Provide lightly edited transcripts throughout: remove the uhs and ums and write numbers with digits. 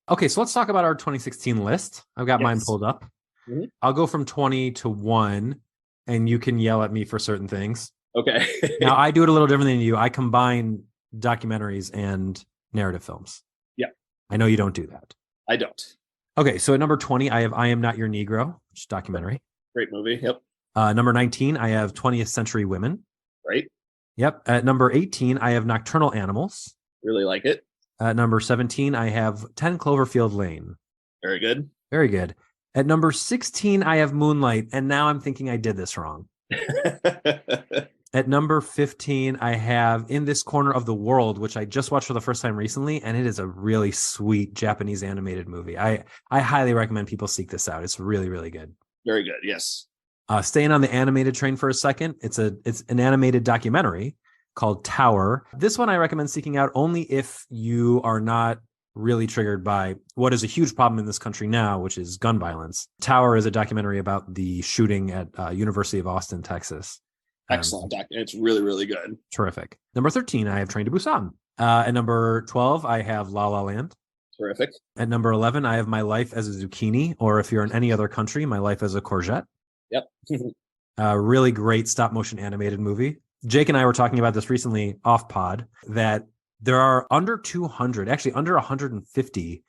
Okay, so let's talk about our 2016 list. I've got mine Yes. pulled up. Mhm. I'll go from 20 to 1, and you can yell at me for certain things. Now, Okay. I do it a little different than you. I combine documentaries and narrative films. Yeah, I know you don't do that. I don't. Okay, so at number 20, I have I Am Not Your Negro, which is a documentary. Great movie. Yep. Number 19, I have 20th Century Women. Great. Yep. At number 18, I have Nocturnal Animals. Really like it. At number 17, I have 10 Cloverfield Lane. Very good. Very good. At number 16, I have Moonlight, and now I'm thinking I did this wrong. At number 15, I have In This Corner of the World, which I just watched for the first time recently, and it is a really sweet Japanese animated movie. I highly recommend people seek this out. It's really, really good. Very good. Yes. Staying on the animated train for a second, it's an animated documentary called Tower. This one I recommend seeking out only if you are not really triggered by what is a huge problem in this country now, which is gun violence. Tower is a documentary about the shooting at University of Austin, Texas. Excellent. It's really, really good. Terrific. Number 13, I have Train to Busan. At number 12, I have La La Land. Terrific. At number 11, I have My Life as a Zucchini, or if you're in any other country, My Life as a Courgette. Yep. Really great stop motion animated movie. Jake and I were talking about this recently off pod, that there are under 200, actually under 150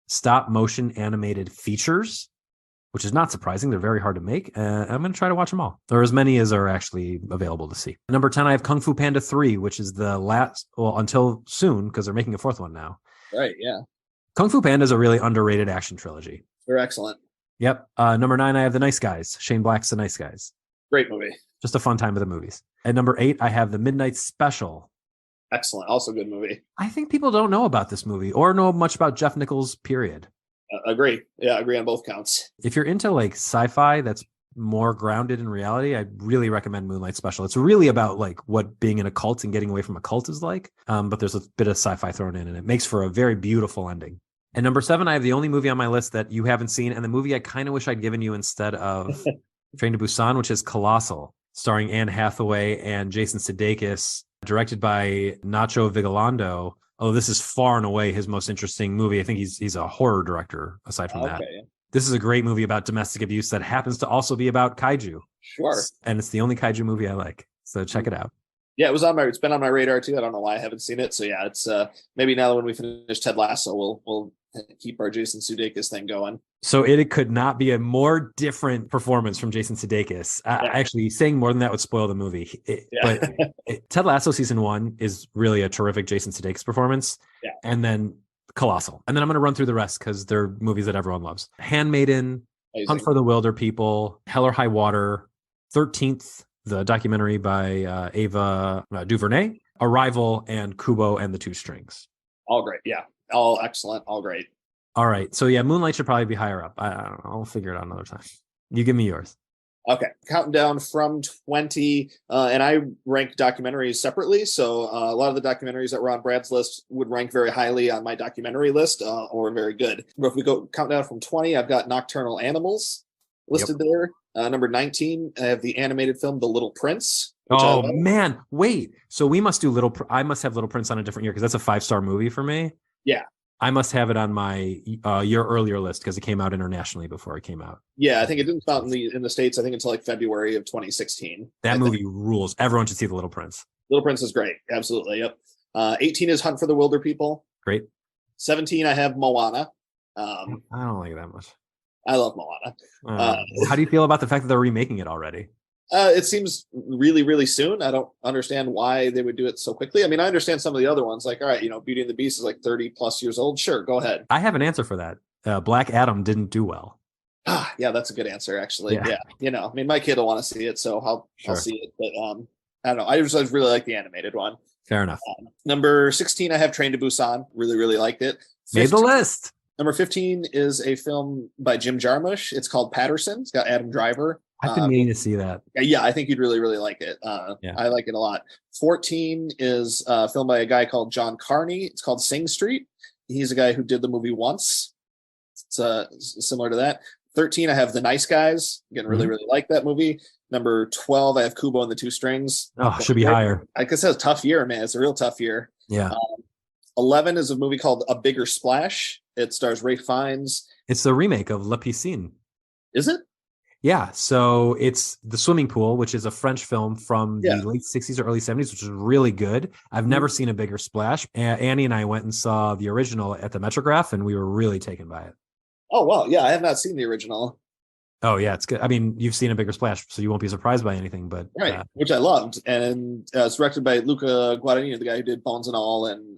stop motion animated features, which is not surprising. They're very hard to make. I'm going to try to watch them all. There are as many as are actually available to see. Number 10, I have Kung Fu Panda 3, which is the last, well, until soon, because they're making a fourth one now. Right. Yeah. Kung Fu Panda is a really underrated action trilogy. They're excellent. Yep. Number 9, I have The Nice Guys. Shane Black's The Nice Guys. Great movie. Just a fun time with the movies. At number 8, I have The Midnight Special. Excellent. Also good movie. I think people don't know about this movie or know much about Jeff Nichols, period. Agree. Yeah, agree on both counts. If you're into like sci-fi that's more grounded in reality, I really recommend Moonlight Special. It's really about like what being in a cult and getting away from a cult is like. But there's a bit of sci-fi thrown in, and it makes for a very beautiful ending. And number 7, I have the only movie on my list that you haven't seen, and the movie I kind of wish I'd given you instead of Train to Busan, which is Colossal, starring Anne Hathaway and Jason Sudeikis, directed by Nacho Vigalondo. Oh, this is far and away his most interesting movie. I think he's a horror director aside from that. This is a great movie about domestic abuse that happens to also be about kaiju. Sure. And it's the only kaiju movie I like. So check it out. Yeah, it's been on my radar too. I don't know why I haven't seen it. So yeah, it's maybe now when we finish Ted Lasso, we'll keep our Jason Sudeikis thing going. So it could not be a more different performance from Jason Sudeikis. Actually, saying more than that would spoil the movie. But Ted Lasso season 1 is really a terrific Jason Sudeikis performance. Yeah. And then Colossal. And then I'm going to run through the rest because they're movies that everyone loves. Handmaiden, Amazing. Hunt for the Wilder People, Hell or High Water, 13th, the documentary by Ava DuVernay, Arrival, and Kubo and the Two Strings. All great. Yeah. All excellent. All great. All right. So yeah, Moonlight should probably be higher up. I don't know. I'll figure it out another time. You give me yours. Okay. Counting down from 20. And I rank documentaries separately. So a lot of the documentaries that were on Brad's list would rank very highly on my documentary list or very good. But if we go count down from 20, I've got Nocturnal Animals listed there. Number 19, I have the animated film The Little Prince. Oh man, wait. So we must do I must have Little Prince on a different year because that's a 5-star movie for me. Yeah. I must have it on my year earlier list because it came out internationally before it came out. Yeah, I think it didn't come out in the States, I think until like February of 2016. That movie rules. Everyone should see The Little Prince. Little Prince is great. Absolutely. Yep. 18 is Hunt for the Wilder People. Great. 17, I have Moana. I don't like it that much. I love Moana. How do you feel about the fact that they're remaking it already? It seems really, really soon. I don't understand why they would do it so quickly. I mean, I understand some of the other ones, like, all right, Beauty and the Beast is like 30 plus years old. Sure, go ahead. I have an answer for that. Black Adam didn't do well. Yeah, that's a good answer, actually. Yeah. I mean, my kid will want to see it, so I'll see it. But I don't know. I just really like the animated one. Fair enough. Number 16, I have Train to Busan. Really, really liked it. 15, made the list. Number 15 is a film by Jim Jarmusch. It's called Patterson. It's got Adam Driver. I've been meaning to see that. Yeah, I think you'd really, really like it. I like it a lot. 14 is a film by a guy called John Carney. It's called Sing Street. He's a guy who did the movie Once. It's similar to that. 13, I have The Nice Guys. Again, really, really like that movie. Number 12, I have Kubo and the Two Strings. Oh, should be higher. I guess it's a tough year, man. It's a real tough year. Yeah. 11 is a movie called A Bigger Splash. It stars Ralph Fiennes. It's the remake of La Piscine. Is it? Yeah, so it's The Swimming Pool, which is a French film from Yeah. the late 60s or early 70s, which is really good. I've never seen A Bigger Splash. Annie and I went and saw the original at the Metrograph, and we were really taken by it. Oh, wow. Yeah, I have not seen the original. Oh, yeah, it's good. I mean, you've seen A Bigger Splash, so you won't be surprised by anything, but... Right, which I loved. And it's directed by Luca Guadagnino, the guy who did Bones and All and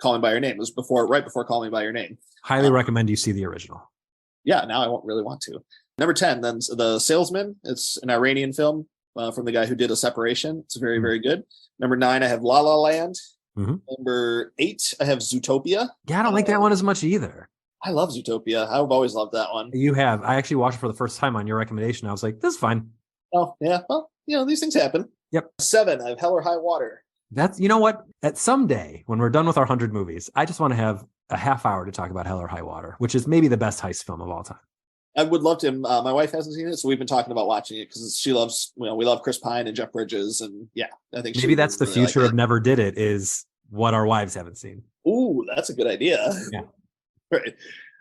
Call Me By Your Name. It was right before Call Me By Your Name. Highly recommend you see the original. Yeah, now I won't really want to. Number 10, then The Salesman. It's an Iranian film from the guy who did A Separation. It's very, very good. Number 9, I have La La Land. Number 8, I have Zootopia. Yeah, I don't like that one as much either. I love Zootopia. I've always loved that one. You have. I actually watched it for the first time on your recommendation. I was like, this is fine. Oh, yeah. Well, these things happen. Yep. 7, I have Hell or High Water. That's, you know what? At someday, when we're done with our 100 movies, I just want to have a half hour to talk about Hell or High Water, which is maybe the best heist film of all time. I would love to. My wife hasn't seen it, so we've been talking about watching it because she loves, we love Chris Pine and Jeff Bridges. And yeah, I think maybe that's the future of Never Did It, is what our wives haven't seen. Ooh, that's a good idea. Yeah. Right.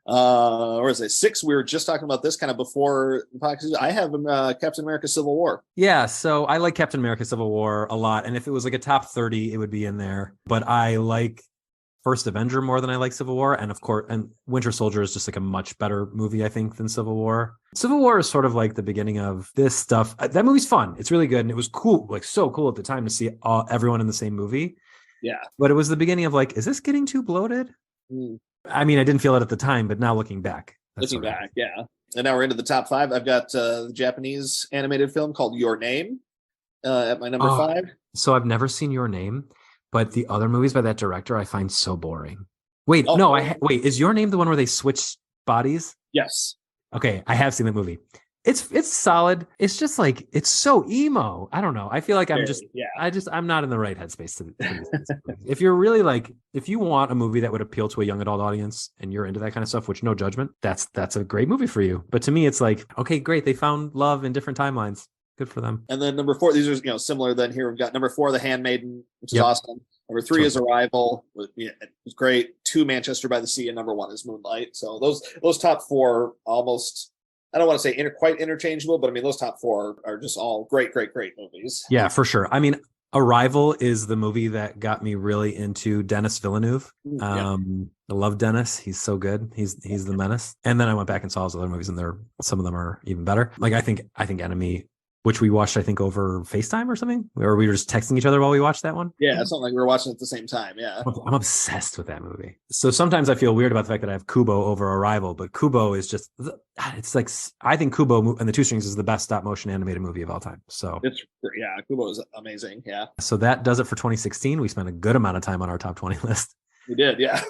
Or is it 6? We were just talking about this kind of before the podcast. I have Captain America Civil War. Yeah, so I like Captain America Civil War a lot. And if it was like a top 30, it would be in there. But I like First Avenger more than I like Civil War. And of course, and Winter Soldier is just like a much better movie, I think, than Civil War. Civil War is sort of like the beginning of this stuff. That movie's fun. It's really good. And it was cool, like so cool at the time to see everyone in the same movie. Yeah. But it was the beginning of like, is this getting too bloated? I mean, I didn't feel it at the time, but now looking back. Yeah. And now we're into the top 5. I've got the Japanese animated film called Your Name at my number 5. So I've never seen Your Name, but the other movies by that director I find so boring. Wait, is Your Name the one where they switch bodies? Yes. Okay, I have seen that movie. It's solid. It's just like, it's so emo. I don't know. I feel like I'm not in the right headspace to if you're really like, if you want a movie that would appeal to a young adult audience and you're into that kind of stuff, which no judgment, that's a great movie for you. But to me, it's like, okay, great. They found love in different timelines. Good for them. And then number 4, these are similar. Then here we've got number 4, The Handmaiden, which is awesome. Number 3 is Arrival. It was great. 2, Manchester by the Sea, and number 1 is Moonlight. So those top 4 almost, I don't want to say quite interchangeable, but I mean, those top 4 are just all great movies. Yeah, for sure. I mean, Arrival is the movie that got me really into Denis Villeneuve. I love Dennis. He's so good. He's the menace. And then I went back and saw his other movies, and some of them are even better. Like I think Enemy, which we watched, I think, over FaceTime or something, or we were just texting each other while we watched that one. Yeah, it's not like we were watching it at the same time. Yeah. I'm obsessed with that movie. So sometimes I feel weird about the fact that I have Kubo over Arrival, but Kubo is just, it's like, I think Kubo and the Two Strings is the best stop motion animated movie of all time. So Kubo is amazing. Yeah. So that does it for 2016. We spent a good amount of time on our top 20 list. We did. Yeah.